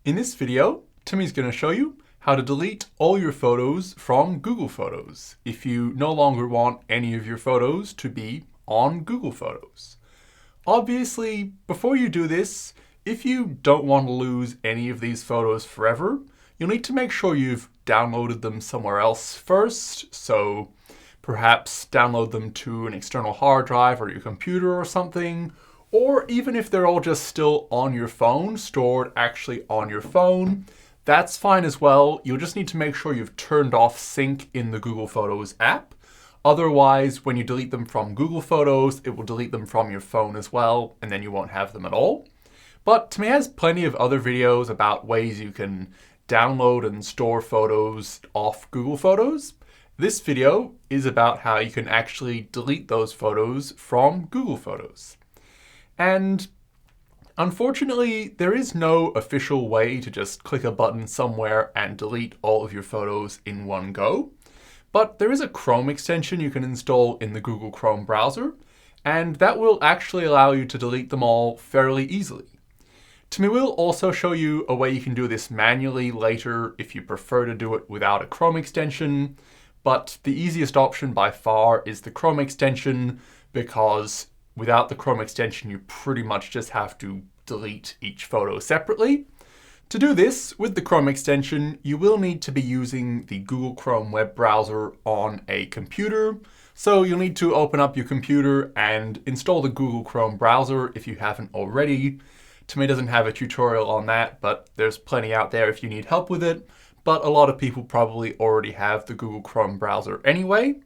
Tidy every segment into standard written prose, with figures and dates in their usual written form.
In this video, Timmy's going to show you how to delete all your photos from Google Photos if you no longer want any of your photos to be on Google Photos. Obviously, before you do this, if you don't want to lose any of these photos forever, you'll need to make sure you've downloaded them somewhere else first. So perhaps download them to an external hard drive or your computer or something. Or even if they're all just still on your phone, stored actually on your phone, that's fine as well. You'll just need to make sure you've turned off sync in the Google Photos app. Otherwise, when you delete them from Google Photos, it will delete them from your phone as well, and then you won't have them at all. But Timmy has plenty of other videos about ways you can download and store photos off Google Photos. This video is about how you can actually delete those photos from Google Photos. And unfortunately, there is no official way to just click a button somewhere and delete all of your photos in one go. But there is a Chrome extension you can install in the Google Chrome browser, and that will actually allow you to delete them all fairly easily. Timmy will also show you a way you can do this manually later if you prefer to do it without a Chrome extension, but the easiest option by far is the Chrome extension, because without the Chrome extension, you pretty much just have to delete each photo separately. To do this with the Chrome extension, you will need to be using the Google Chrome web browser on a computer. So you'll need to open up your computer and install the Google Chrome browser if you haven't already. Timmy doesn't have a tutorial on that, but there's plenty out there if you need help with it. But a lot of people probably already have the Google Chrome browser anyway.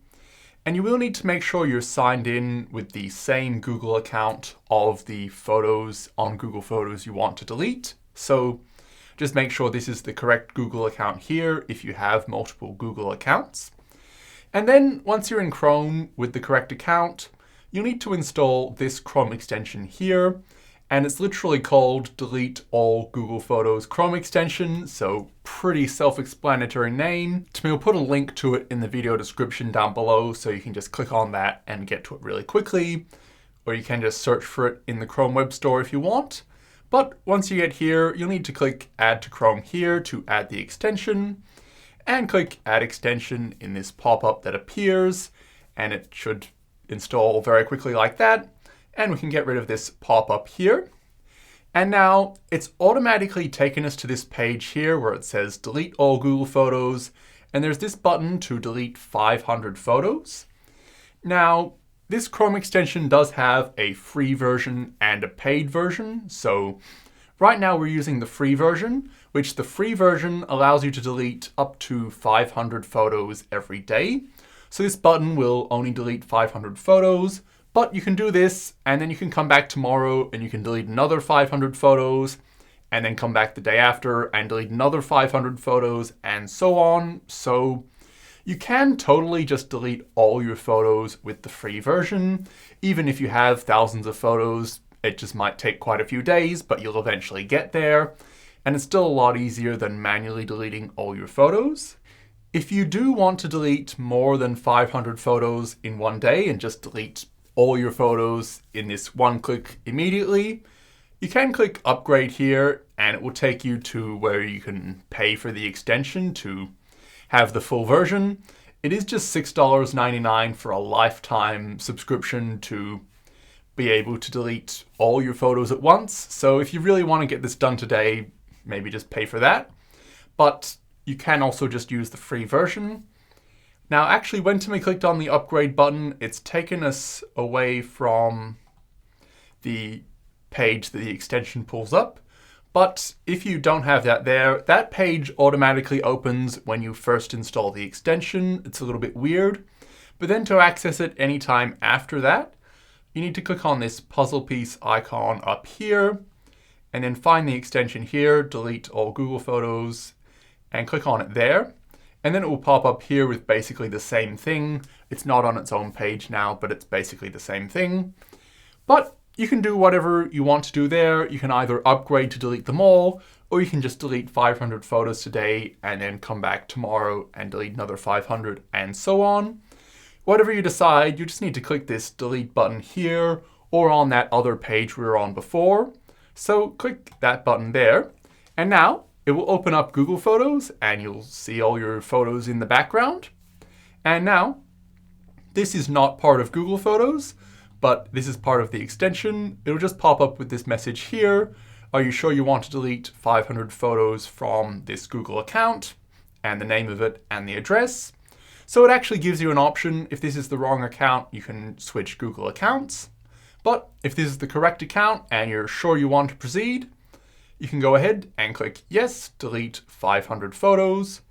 And you will need to make sure you're signed in with the same Google account of the photos on Google Photos you want to delete. So just make sure this is the correct Google account here if you have multiple Google accounts. And then once you're in Chrome with the correct account, you'll need to install this Chrome extension here. And it's literally called Delete All Google Photos Chrome extension, so pretty self-explanatory name. Timmy will put a link to it in the video description down below, so you can just click on that and get to it really quickly. Or you can just search for it in the Chrome Web Store if you want. But once you get here, you'll need to click Add to Chrome here to add the extension, and click Add Extension in this pop-up that appears, and it should install very quickly like that. And we can get rid of this pop-up here. And now it's automatically taken us to this page here where it says delete all Google Photos. And there's this button to delete 500 photos. Now, this Chrome extension does have a free version and a paid version. So right now we're using the free version, which the free version allows you to delete up to 500 photos every day. So this button will only delete 500 photos. But you can do this, and then you can come back tomorrow and you can delete another 500 photos, and then come back the day after and delete another 500 photos, and so on. So you can totally just delete all your photos with the free version. Even if you have thousands of photos, it just might take quite a few days, but you'll eventually get there. And it's still a lot easier than manually deleting all your photos. If you do want to delete more than 500 photos in one day and just delete all your photos in this one click immediately, you can click upgrade here and it will take you to where you can pay for the extension to have the full version. It is just $6.99 for a lifetime subscription to be able to delete all your photos at once. So if you really want to get this done today, maybe just pay for that. But you can also just use the free version. Now, actually, when Timmy clicked on the upgrade button, it's taken us away from the page that the extension pulls up. But if you don't have that there, that page automatically opens when you first install the extension. It's a little bit weird. But then to access it anytime after that, you need to click on this puzzle piece icon up here, and then find the extension here, delete all Google Photos, and click on it there. And then it will pop up here with basically the same thing. It's not on its own page now, but it's basically the same thing. But you can do whatever you want to do there. You can either upgrade to delete them all, or you can just delete 500 photos today and then come back tomorrow and delete another 500 and so on. Whatever you decide, you just need to click this delete button here or on that other page we were on before. So click that button there. And now it will open up Google Photos and you'll see all your photos in the background. And now, this is not part of Google Photos, but this is part of the extension. It'll just pop up with this message here. Are you sure you want to delete 500 photos from this Google account? And the name of it and the address. So it actually gives you an option. If this is the wrong account, you can switch Google accounts. But if this is the correct account and you're sure you want to proceed, you can go ahead and click yes, delete 500 photos,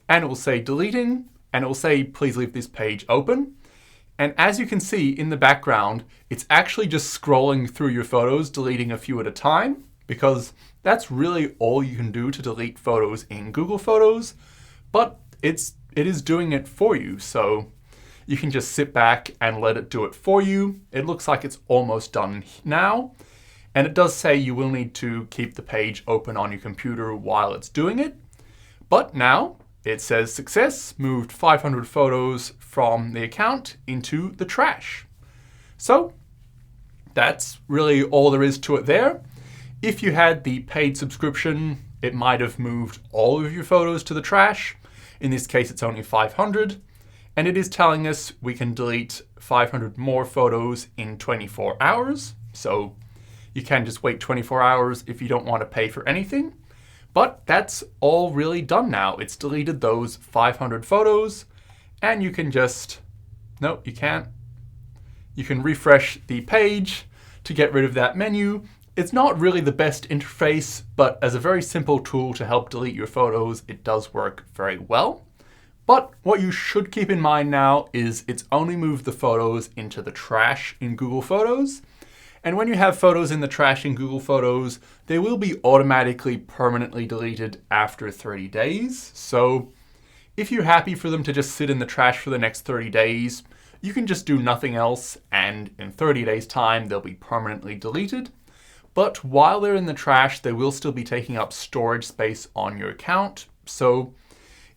and it will say deleting, and it will say please leave this page open. And as you can see in the background, it's actually just scrolling through your photos, deleting a few at a time, because that's really all you can do to delete photos in Google Photos, but it is doing it for you. So you can just sit back and let it do it for you. It looks like it's almost done now. And it does say you will need to keep the page open on your computer while it's doing it. But now it says success, moved 500 photos from the account into the trash. So that's really all there is to it there. If you had the paid subscription, it might have moved all of your photos to the trash. In this case, it's only 500. And it is telling us we can delete 500 more photos in 24 hours. So you can just wait 24 hours if you don't want to pay for anything. But that's all really done now. It's deleted those 500 photos. And you can just, no, you can't. You can refresh the page to get rid of that menu. It's not really the best interface, but as a very simple tool to help delete your photos, it does work very well. But what you should keep in mind now is it's only moved the photos into the trash in Google Photos. And when you have photos in the trash in Google Photos, they will be automatically permanently deleted after 30 days. So if you're happy for them to just sit in the trash for the next 30 days, you can just do nothing else, and in 30 days' time, they'll be permanently deleted. But while they're in the trash, they will still be taking up storage space on your account. So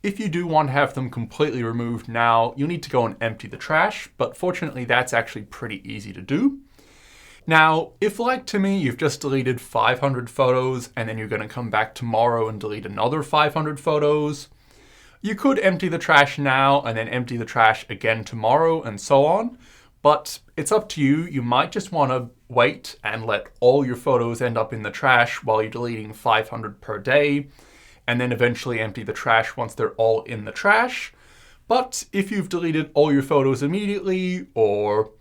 if you do want to have them completely removed now, you'll need to go and empty the trash, but fortunately that's actually pretty easy to do. Now, if like Timmy, you've just deleted 500 photos and then you're going to come back tomorrow and delete another 500 photos, you could empty the trash now and then empty the trash again tomorrow and so on, but it's up to you. You might just want to wait and let all your photos end up in the trash while you're deleting 500 per day, and then eventually empty the trash once they're all in the trash. But if you've deleted all your photos immediately, or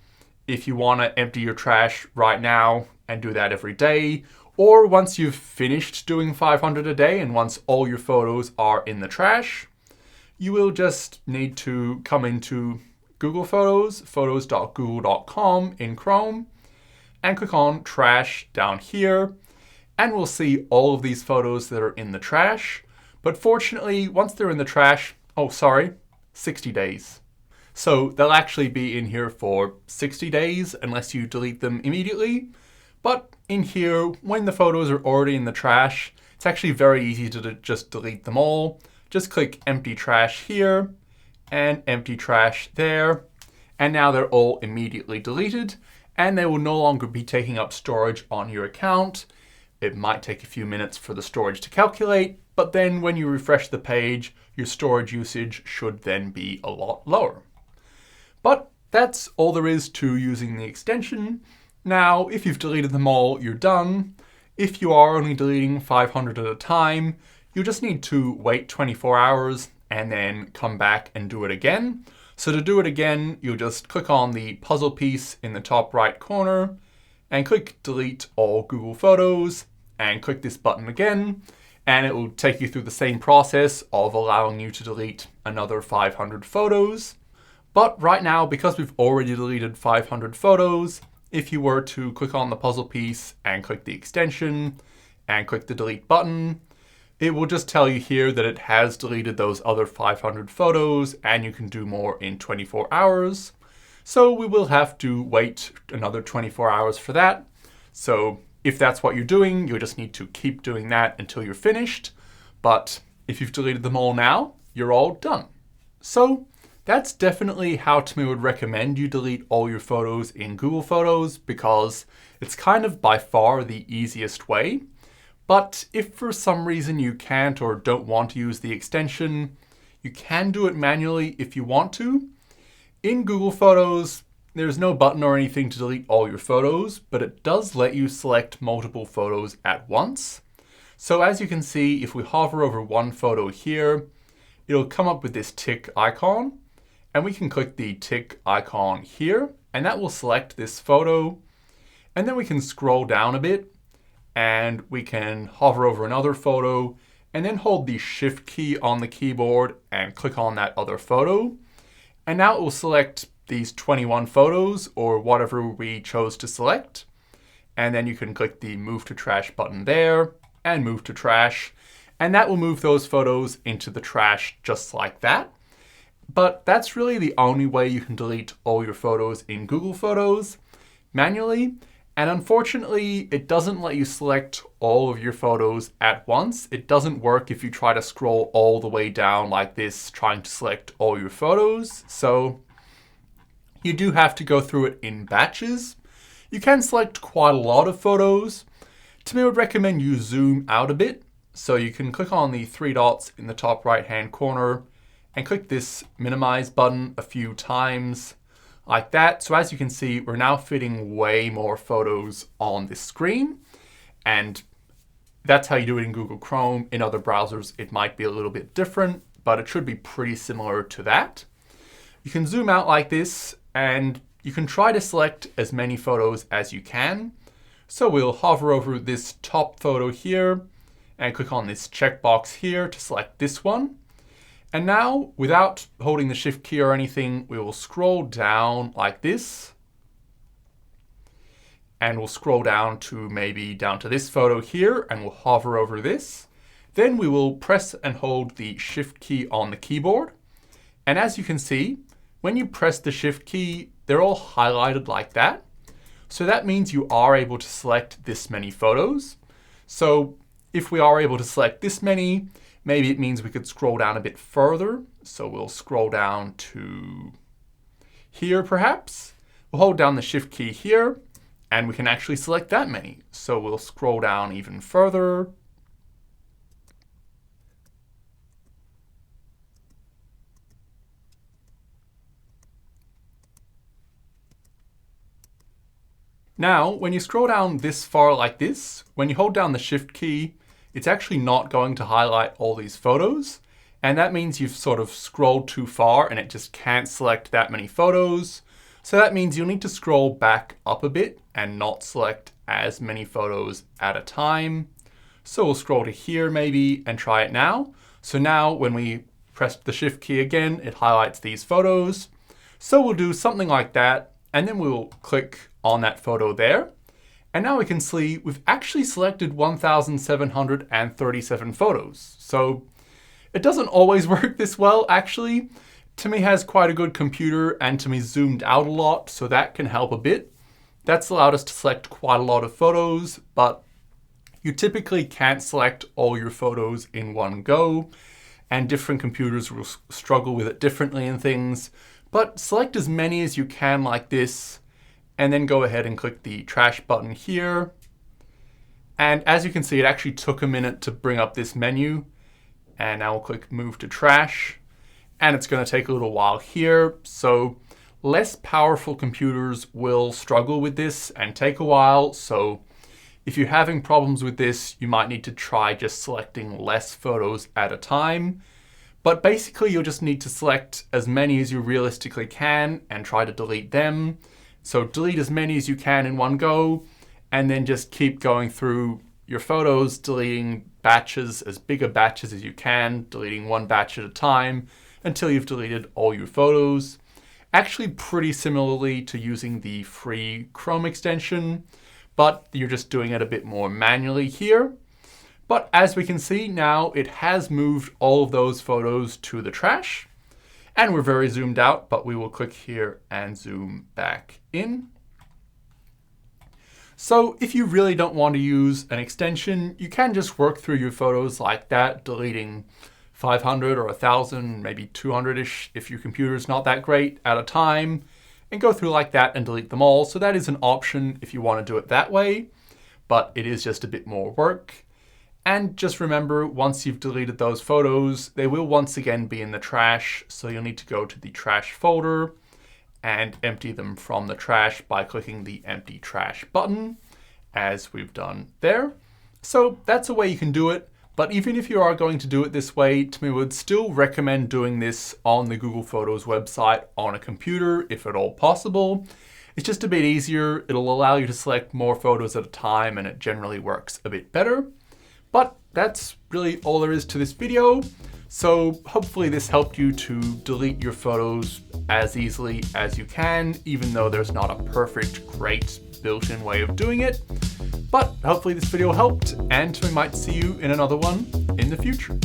if you want to empty your trash right now and do that every day, or once you've finished doing 500 a day and once all your photos are in the trash, you will just need to come into Google Photos, photos.google.com in Chrome, and click on Trash down here, and we'll see all of these photos that are in the trash. But fortunately, once they're in the trash, 60 days. So they'll actually be in here for 60 days unless you delete them immediately. But in here, when the photos are already in the trash, it's actually very easy to just delete them all. Just click empty trash here and empty trash there. And now they're all immediately deleted and they will no longer be taking up storage on your account. It might take a few minutes for the storage to calculate, but then when you refresh the page, your storage usage should then be a lot lower. But that's all there is to using the extension. Now, if you've deleted them all, you're done. If you are only deleting 500 at a time, you just need to wait 24 hours and then come back and do it again. So to do it again, you'll just click on the puzzle piece in the top right corner and click delete all Google Photos and click this button again. And it will take you through the same process of allowing you to delete another 500 photos. But right now, because we've already deleted 500 photos, if you were to click on the puzzle piece and click the extension and click the delete button, it will just tell you here that it has deleted those other 500 photos and you can do more in 24 hours. So we will have to wait another 24 hours for that. So if that's what you're doing, you'll just need to keep doing that until you're finished. But if you've deleted them all now, you're all done. So that's definitely how Timmy would recommend you delete all your photos in Google Photos, because it's kind of by far the easiest way. But if for some reason you can't or don't want to use the extension, you can do it manually if you want to. In Google Photos, there's no button or anything to delete all your photos, but it does let you select multiple photos at once. So as you can see, if we hover over one photo here, it'll come up with this tick icon, and we can click the tick icon here, and that will select this photo. And then we can scroll down a bit, and we can hover over another photo, and then hold the Shift key on the keyboard and click on that other photo. And now it will select these 21 photos or whatever we chose to select. And then you can click the Move to Trash button there and Move to Trash. And that will move those photos into the trash just like that. But that's really the only way you can delete all your photos in Google Photos manually. And unfortunately, it doesn't let you select all of your photos at once. It doesn't work if you try to scroll all the way down like this, trying to select all your photos. So you do have to go through it in batches. You can select quite a lot of photos. To me, I would recommend you zoom out a bit. So you can click on the three dots in the top right-hand corner and click this minimize button a few times. Like that. So as you can see, we're now fitting way more photos on this screen. And that's how you do it in Google Chrome. In other browsers, it might be a little bit different, but it should be pretty similar to that. You can zoom out like this, and you can try to select as many photos as you can. So we'll hover over this top photo here and click on this checkbox here to select this one. And now, without holding the Shift key or anything, we will scroll down like this. And we'll scroll down to maybe down to this photo here, and we'll hover over this. Then we will press and hold the Shift key on the keyboard. And as you can see, when you press the Shift key, they're all highlighted like that. So that means you are able to select this many photos. So if we are able to select this many, maybe it means we could scroll down a bit further. So we'll scroll down to here perhaps. We'll hold down the Shift key here and we can actually select that many. So we'll scroll down even further. Now, when you scroll down this far like this, when you hold down the Shift key, it's actually not going to highlight all these photos. And that means you've sort of scrolled too far and it just can't select that many photos. So that means you'll need to scroll back up a bit and not select as many photos at a time. So we'll scroll to here maybe and try it now. So now when we press the Shift key again, it highlights these photos. So we'll do something like that, and then we'll click on that photo there. And now we can see we've actually selected 1,737 photos. So it doesn't always work this well, actually. Timmy has quite a good computer and Timmy's zoomed out a lot, so that can help a bit. That's allowed us to select quite a lot of photos, but you typically can't select all your photos in one go, and different computers will struggle with it differently and things. But select as many as you can like this, and then go ahead and click the trash button here. And as you can see, it actually took a minute to bring up this menu. And now we'll click Move to Trash. And it's going to take a little while here. So less powerful computers will struggle with this and take a while. So if you're having problems with this, you might need to try just selecting less photos at a time. But basically, you'll just need to select as many as you realistically can and try to delete them. So delete as many as you can in one go, and then just keep going through your photos, deleting batches, as big a batches as you can, deleting one batch at a time until you've deleted all your photos. Actually pretty similarly to using the free Chrome extension, but you're just doing it a bit more manually here. But as we can see now, it has moved all of those photos to the trash. And we're very zoomed out, but we will click here and zoom back in. So if you really don't want to use an extension, you can just work through your photos like that, deleting 500 or 1,000, maybe 200-ish if your computer's not that great at a time, and go through like that and delete them all. So that is an option if you want to do it that way, but it is just a bit more work. And just remember, once you've deleted those photos, they will once again be in the trash. So you'll need to go to the trash folder and empty them from the trash by clicking the empty trash button, as we've done there. So that's a way you can do it. But even if you are going to do it this way, Timmy would still recommend doing this on the Google Photos website on a computer, if at all possible. It's just a bit easier. It'll allow you to select more photos at a time, and it generally works a bit better. But that's really all there is to this video. So hopefully this helped you to delete your photos as easily as you can, even though there's not a perfect, great built-in way of doing it. But hopefully this video helped, and we might see you in another one in the future.